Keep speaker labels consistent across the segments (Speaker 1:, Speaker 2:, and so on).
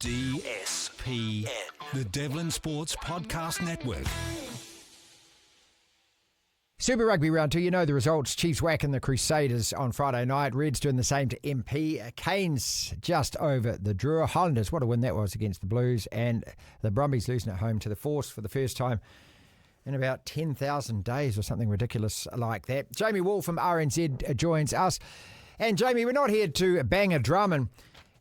Speaker 1: DSPN, the Devlin Sports Podcast Network.
Speaker 2: Super Rugby Round 2, you know the results. Chiefs whacking the Crusaders on Friday night. Reds doing the same to MP. Canes just over the Drua. Highlanders, what a win that was against the Blues. And the Brumbies losing at home to the Force for the first time in about 10,000 days or something ridiculous like that. Jamie Wall from RNZ joins us. And Jamie, we're not here to bang a drum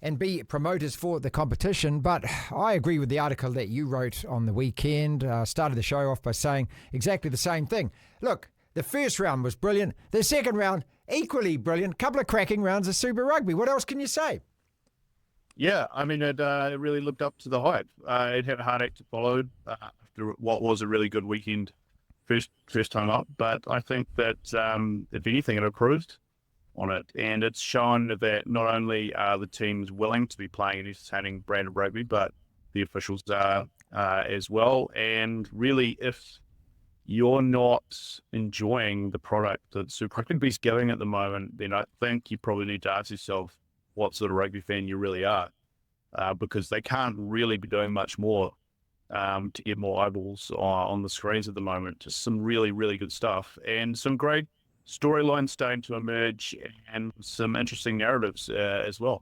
Speaker 2: and be promoters for the competition, but I agree with the article that you wrote on the weekend. Started the show off by saying exactly the same thing. Look, the first round was brilliant. The second round, equally brilliant. Couple of cracking rounds of Super Rugby. What else can you say?
Speaker 3: Yeah, I mean, it really lived up to the hype. It had a hard act to follow after what was a really good weekend first time up, but I think that, if anything, it improved on it, and it's shown that not only are the teams willing to be playing an entertaining brand of rugby, but the officials are as well. And really, if you're not enjoying the product that Super Rugby's giving at the moment, then I think you probably need to ask yourself what sort of rugby fan you really are, because they can't really be doing much more to get more eyeballs on the screens at the moment. Just some really, really good stuff and some great storylines starting to emerge and some interesting narratives as well.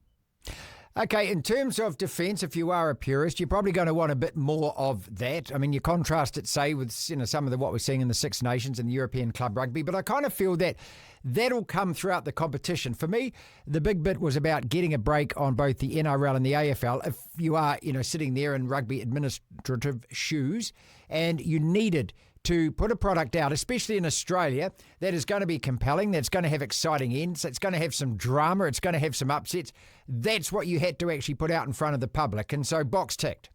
Speaker 2: Okay, in terms of defence, if you are a purist, you're probably going to want a bit more of that. I mean, you contrast it, say, with some of what we're seeing in the Six Nations and the European club rugby, but I kind of feel that that'll come throughout the competition. For me, the big bit was about getting a break on both the NRL and the AFL. If you are, sitting there in rugby administrative shoes and you needed to put a product out, especially in Australia, that is going to be compelling, that's going to have exciting ends, it's going to have some drama, it's going to have some upsets. That's what you had to actually put out in front of the public. And so box ticked.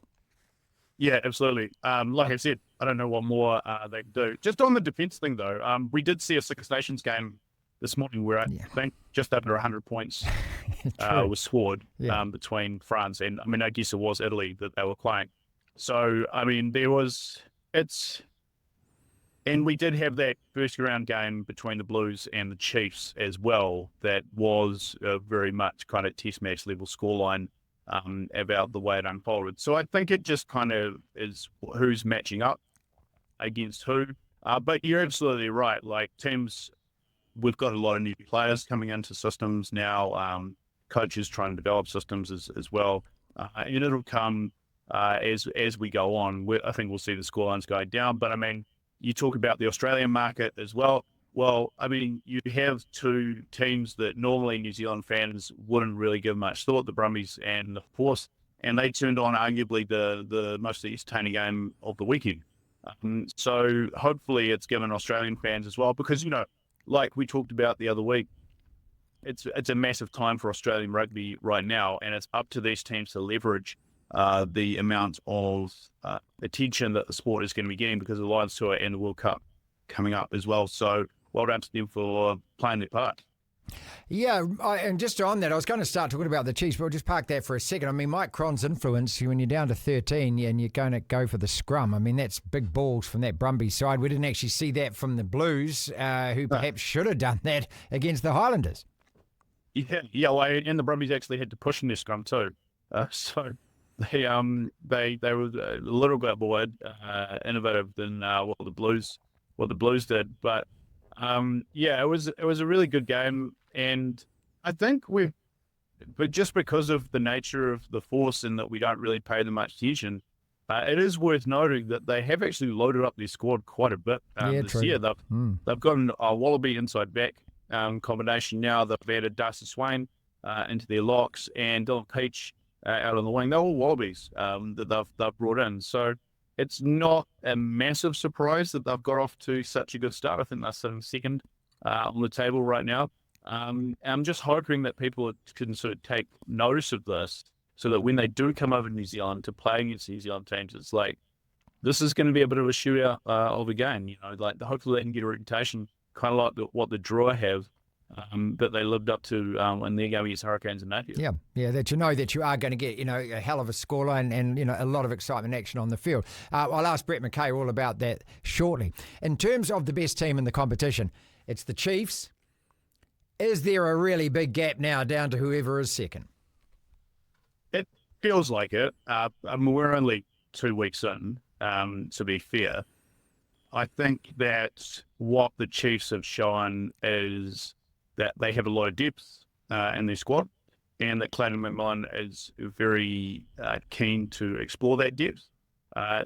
Speaker 3: Yeah, absolutely. Like I said, I don't know what more they can do. Just on the defence thing, though, we did see a Six Nations game this morning where I think just over 100 points was scored between France and, I guess it was Italy that they were playing. So, and we did have that first round game between the Blues and the Chiefs as well. That was very much kind of test match level scoreline about the way it unfolded. So I think it just kind of is who's matching up against who. But you're absolutely right. Like teams, we've got a lot of new players coming into systems now. Coaches trying to develop systems as well. And it'll come as we go on. I think we'll see the scorelines going down. But you talk about the Australian market as well. Well, you have two teams that normally New Zealand fans wouldn't really give much thought, the Brumbies and the Force, and they turned on arguably the most entertaining game of the weekend. So hopefully it's given Australian fans as well, because, like we talked about the other week, it's a massive time for Australian rugby right now, and it's up to these teams to leverage the amount of attention that the sport is going to be getting because of the Lions Tour and the World Cup coming up as well. So well done to them for playing their part.
Speaker 2: Yeah, and just on that, I was going to start talking about the Chiefs, but we'll just park that for a second. Mike Cron's influence, when you're down to 13 and you're going to go for the scrum, that's big balls from that Brumbies side. We didn't actually see that from the Blues, who perhaps should have done that against the Highlanders.
Speaker 3: Yeah, well, and the Brumbies actually had to push in their scrum too. So they were a little bit more innovative than what the Blues did, but it was a really good game, and I think but just because of the nature of the Force and that we don't really pay them much attention, it is worth noting that they have actually loaded up their squad quite a bit this year. They've gotten a Wallaby inside back combination now. They've added Darcy Swain into their locks and Dylan Peach out on the wing. They're all Wallabies that they've brought in. So it's not a massive surprise that they've got off to such a good start. I think they're sitting second on the table right now. I'm just hoping that people can sort of take notice of this so that when they do come over to New Zealand to play against New Zealand teams, it's like, this is going to be a bit of a shootout of a game. Hopefully they can get a reputation kind of like what the Drua have, that they lived up to in their game against Hurricanes and Napier.
Speaker 2: Yeah, that you are going to get, a hell of a scoreline and, a lot of excitement action on the field. I'll ask Brett McKay all about that shortly. In terms of the best team in the competition, it's the Chiefs. Is there a really big gap now down to whoever is second?
Speaker 3: feels like it. We're only 2 weeks in, to be fair. I think that what the Chiefs have shown is that they have a lot of depth in their squad, and that Clayton McMillan is very keen to explore that depth,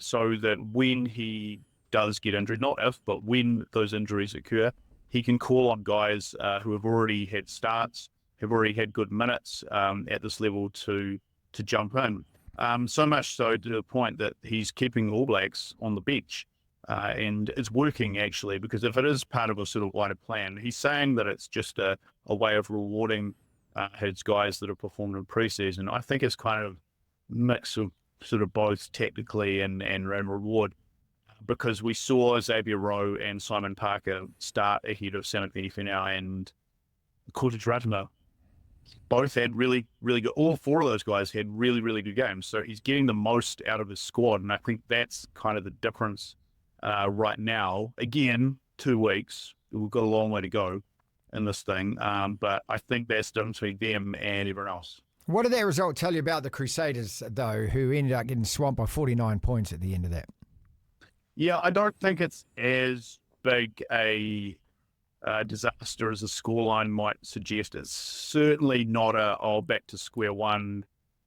Speaker 3: so that when he does get injured, not if, but when those injuries occur, he can call on guys who have already had starts, have already had good minutes at this level to jump in. So much so to the point that he's keeping All Blacks on the bench. And it's working, actually, because if it is part of a sort of wider plan, he's saying that it's just a way of rewarding his guys that have performed in pre-season. I think it's kind of mix of sort of both technically and reward, because we saw Xavier Rowe and Simon Parker start ahead of Samak Finau and Kurtis Ratana. Both had really, really good, all four of those guys had really, really good games. So he's getting the most out of his squad, and I think that's kind of the difference right now. Again, 2 weeks, we've got a long way to go in this thing, but I think that's the difference between them and everyone else.
Speaker 2: What did that result tell you about the Crusaders, though, who ended up getting swamped by 49 points at the end of that?
Speaker 3: Yeah, I don't think it's as big a disaster as the scoreline might suggest. It's certainly not back to square one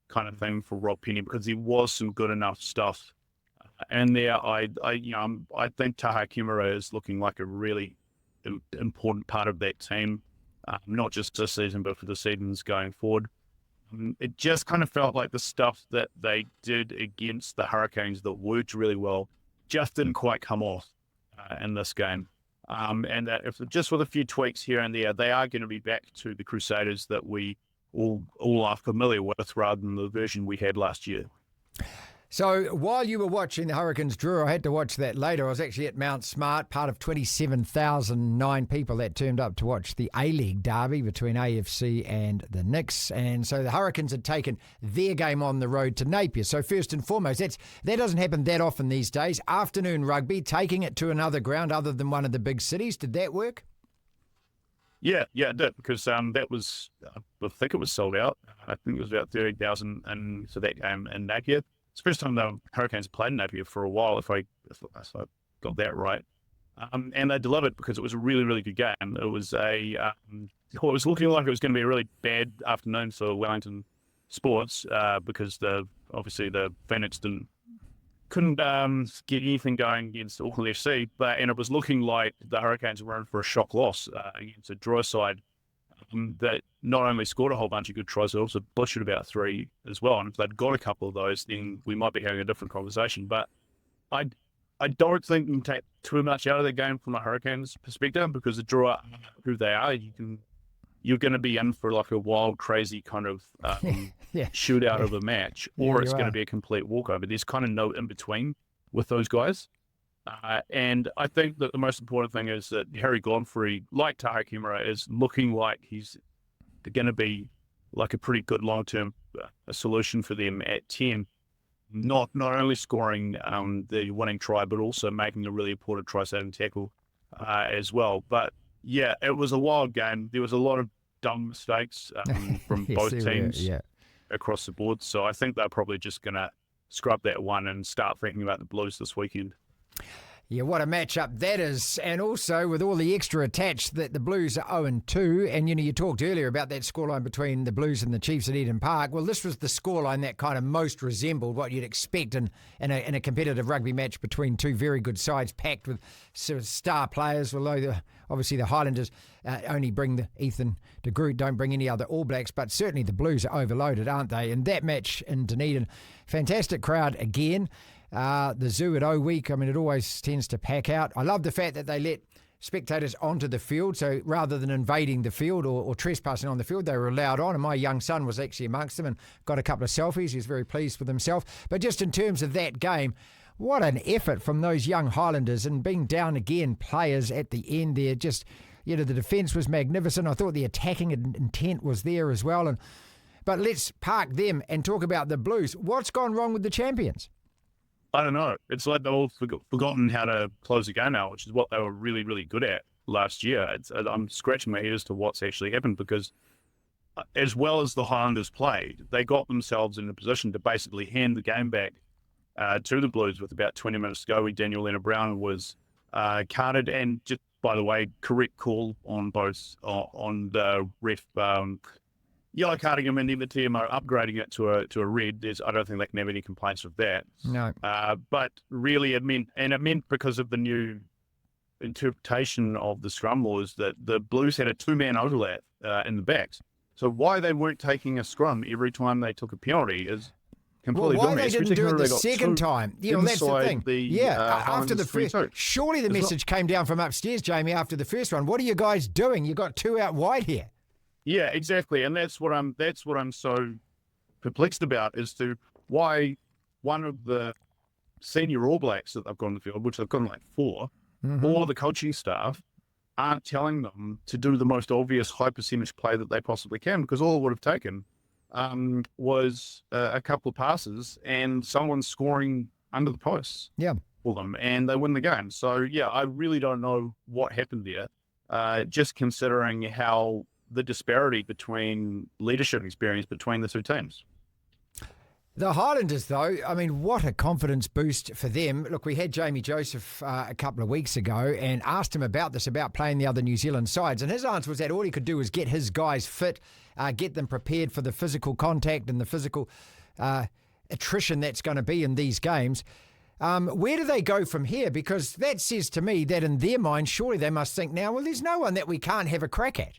Speaker 3: kind of thing for Rob Penny, because there was some good enough stuff in there. I think Taha Kimura is looking like a really important part of that team, not just this season, but for the seasons going forward. It just kind of felt like the stuff that they did against the Hurricanes that worked really well just didn't quite come off in this game. And that if just with a few tweaks here and there, they are going to be back to the Crusaders that we all are familiar with, rather than the version we had last year.
Speaker 2: So while you were watching the Hurricanes, Drew, I had to watch that later. I was actually at Mount Smart, part of 27,009 people that turned up to watch the A-League derby between AFC and the Knicks. And so the Hurricanes had taken their game on the road to Napier. So first and foremost, that doesn't happen that often these days. Afternoon rugby, taking it to another ground other than one of the big cities. Did that work?
Speaker 3: Yeah, it did, because that was, I think it was sold out. I think it was about 30,000 for that game in Napier. It's the first time the Hurricanes played in Napier for a while, if I got that right. And they delivered, because it was a really, really good game. It was it was looking like it was going to be a really bad afternoon for Wellington sports, because obviously the Phoenix couldn't get anything going against Auckland FC, and it was looking like the Hurricanes were in for a shock loss against a draw side that not only scored a whole bunch of good tries, they also butchered about 3 as well. And if they'd got a couple of those, then we might be having a different conversation. But I don't think you can take too much out of the game from a Hurricanes perspective, because the draw, who they are, you're going to be in for like a wild, crazy kind of shootout of a match, or it's going to be a complete walkover. There's kind of no in between with those guys. And I think that the most important thing is that Harry Godfrey, like Taha Kimura, is looking like he's going to be like a pretty good long-term solution for them at 10. Not only scoring the winning try, but also making a really important try-saving tackle as well. But yeah, it was a wild game. There was a lot of dumb mistakes from both teams across the board. So I think they're probably just going to scrub that one and start thinking about the Blues this weekend.
Speaker 2: Yeah, what a matchup that is. And also with all the extra attached, that the Blues are 0-2. And, you talked earlier about that scoreline between the Blues and the Chiefs at Eden Park. Well, this was the scoreline that kind of most resembled what you'd expect in a competitive rugby match between two very good sides, packed with sort of star players, although obviously the Highlanders only bring the Ethan de Groot, don't bring any other All Blacks, but certainly the Blues are overloaded, aren't they? And that match in Dunedin, fantastic crowd again. The zoo at O Week, I mean, it always tends to pack out. I love the fact that they let spectators onto the field, so rather than invading the field or trespassing on the field, they were allowed on, and my young son was actually amongst them and got a couple of selfies. He was very pleased with himself. But just in terms of that game, what an effort from those young Highlanders, and being down again players at the end there. Just, the defence was magnificent. I thought the attacking intent was there as well. But let's park them and talk about the Blues. What's gone wrong with the champions?
Speaker 3: I don't know. It's like they've all forgotten how to close a game out, which is what they were really, really good at last year. I'm scratching my head as to what's actually happened, because as well as the Highlanders played, they got themselves in a position to basically hand the game back to the Blues with about 20 minutes to go. Where Daniel Leonard-Brown was carded, and just by the way, correct call on both on the ref. Yellow carding him and then the TMO upgrading it to a red. I don't think they can have any complaints with that.
Speaker 2: No.
Speaker 3: But really it meant because of the new interpretation of the scrum laws that the Blues had a 2-man overlap in the backs. So why they weren't taking a scrum every time they took a penalty is completely
Speaker 2: why
Speaker 3: dumbass.
Speaker 2: they didn't do it the second time? That's the thing. After the first, surely the message came down from upstairs, Jamie, after the first one. What are you guys doing? You got 2 out wide here.
Speaker 3: Yeah, exactly, and that's what I'm so perplexed about as to why one of the senior All Blacks that they've got on the field, which they've got like 4, or the coaching staff aren't telling them to do the most obvious high percentage play that they possibly can, because all it would have taken was a couple of passes and someone scoring under the posts for them, and they win the game. So yeah, I really don't know what happened there. Just considering how the disparity between leadership experience between the two teams.
Speaker 2: The Highlanders, though, I mean, what a confidence boost for them. Look, we had Jamie Joseph a couple of weeks ago and asked him about this, about playing the other New Zealand sides. And his answer was that all he could do was get his guys fit, get them prepared for the physical contact and the physical attrition that's going to be in these games. Where do they go from here? Because that says to me that in their mind, surely they must think now, well, there's no one that we can't have a crack at.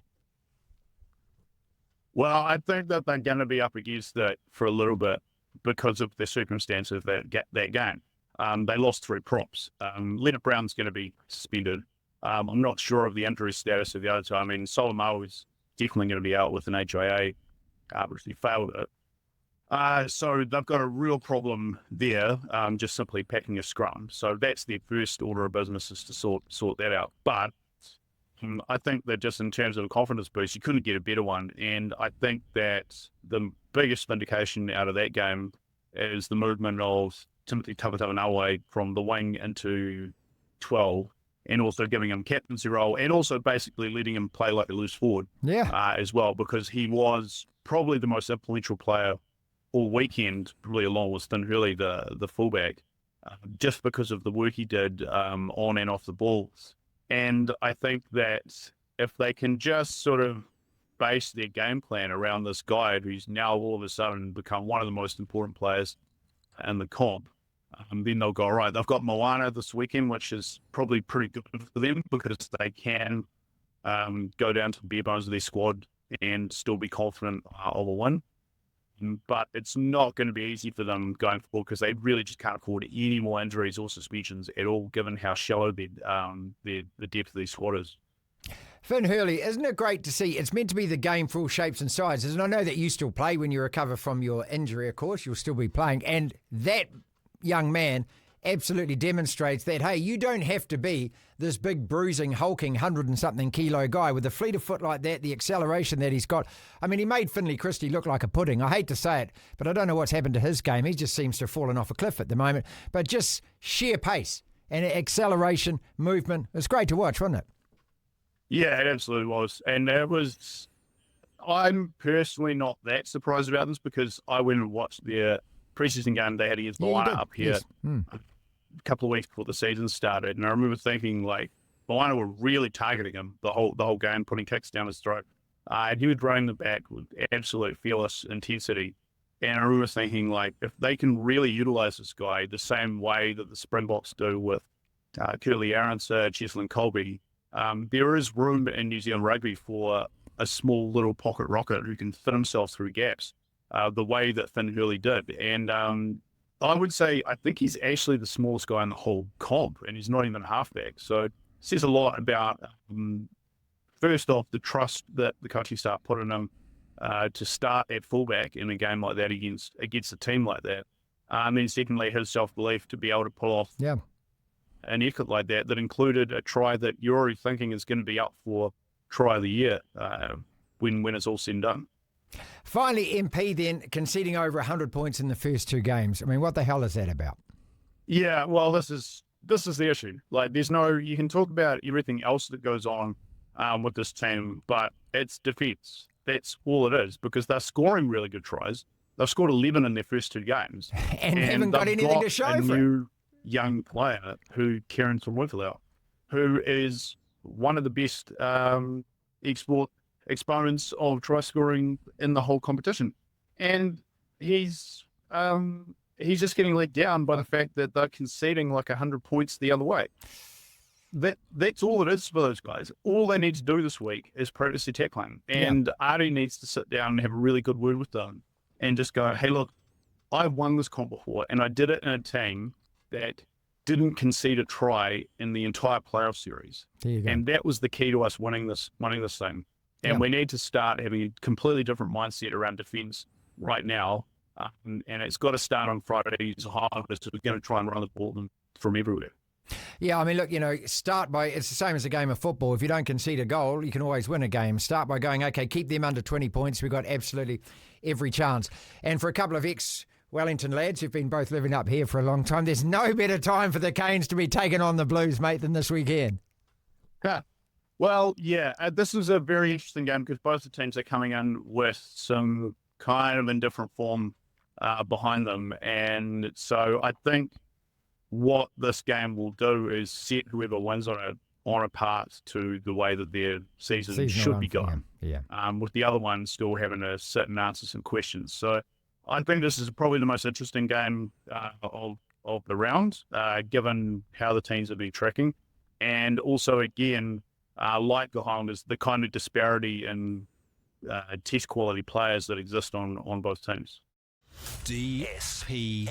Speaker 3: Well, I think that they're going to be up against it for a little bit because of the circumstances of that game. They lost 3 props. Leonard Brown's going to be suspended. I'm not sure of the injury status of the other two. I mean, Solomao is definitely going to be out with an HIA, which he failed it. So they've got a real problem there, just simply packing a scrum. So that's their first order of business, is to sort that out. But I think that just in terms of a confidence boost, you couldn't get a better one. And I think that the biggest vindication out of that game is the movement of Timothy Tavatavanawe from the wing into 12, and also giving him captaincy role, and also basically letting him play like a loose forward as well, because he was probably the most influential player all weekend, probably along with Finn Hurley, the fullback, just because of the work he did on and off the balls. And I think that if they can just sort of base their game plan around this guy who's now all of a sudden become one of the most important players in the comp, then they'll go, all right, they've got Moana this weekend, which is probably pretty good for them because they can go down to the bare bones of their squad and still be confident of a win. But it's not going to be easy for them going forward because they really just can't afford any more injuries or suspensions at all, given how shallow the depth of their squad is.
Speaker 2: Finn Hurley, isn't it great to see? It's meant to be the game for all shapes and sizes, and I know that you still play when you recover from your injury, of course, you'll still be playing, and that young man absolutely demonstrates that, hey, you don't have to be this big bruising, hulking 100-and-something kilo guy with a fleet of foot like that, the acceleration that he's got. I mean, he made Finlay Christie look like a pudding. I hate to say it, but I don't know what's happened to his game. He just seems to have fallen off a cliff at the moment. But just sheer pace and acceleration, movement. It's great to watch, wasn't it?
Speaker 3: Yeah, it absolutely was. And I'm personally not that surprised about this because I went and watched their preseason game they had against Moana up here a couple of weeks before the season started, and I remember thinking, like, Moana were really targeting him the whole game, putting kicks down his throat, and he would running the back with absolute fearless intensity. And I remember thinking, like, if they can really utilize this guy the same way that the Springboks do with Curly Arons, Cheslin Colby, there is room in New Zealand rugby for a small little pocket rocket who can fit himself through gaps. The way that Finn Hurley did. And I would say I think he's actually the smallest guy in the whole comp, and he's not even halfback. So it says a lot about, first off, the trust that the coaching staff put in him to start at fullback in a game like that against a team like that. And then secondly, his self-belief to be able to pull off an effort like that included a try that you're already thinking is going to be up for try of the year when it's all said and done.
Speaker 2: Finally, MP then conceding over 100 points in the first 2 games. I mean, what the hell is that about?
Speaker 3: Yeah, well, this is the issue. Like, you can talk about everything else that goes on with this team, but it's defence. that's all it is, because they're scoring really good tries. They've scored 11 in their first 2 games.
Speaker 2: and haven't got anything to show
Speaker 3: a
Speaker 2: for it.
Speaker 3: new young player, Kieran Sawuwhilau, who is one of the best exponents of try scoring in the whole competition. And he's just getting let down by the fact that they're conceding like 100 points the other way. That's all it is for those guys. All they need to do this week is practice their tackling. And Artie needs to sit down and have a really good word with them and just go, hey, look, I've won this comp before, and I did it in a team that didn't concede a try in the entire playoff series.
Speaker 2: There you go.
Speaker 3: And that was the key to us winning this thing. And we need to start having a completely different mindset around defence right now. And it's got to start on Friday's Highlanders. We're going to try and run the ball from everywhere.
Speaker 2: Yeah, I mean, look, it's the same as a game of football. If you don't concede a goal, you can always win a game. Start by going, okay, keep them under 20 points. We've got absolutely every chance. And for a couple of ex-Wellington lads who've been both living up here for a long time, there's no better time for the Canes to be taking on the Blues, mate, than this weekend.
Speaker 3: Yeah. Well, yeah, this is a very interesting game because both the teams are coming in with some kind of indifferent form behind them. And so I think what this game will do is set whoever wins on a path to the way that their season should be going.
Speaker 2: Yeah.
Speaker 3: With the other one still having to sit and answer some questions. So I think this is probably the most interesting game of the round, given how the teams have been tracking. And also, again, like the Highlanders, the kind of disparity in test quality players that exist on both teams.
Speaker 1: DPN.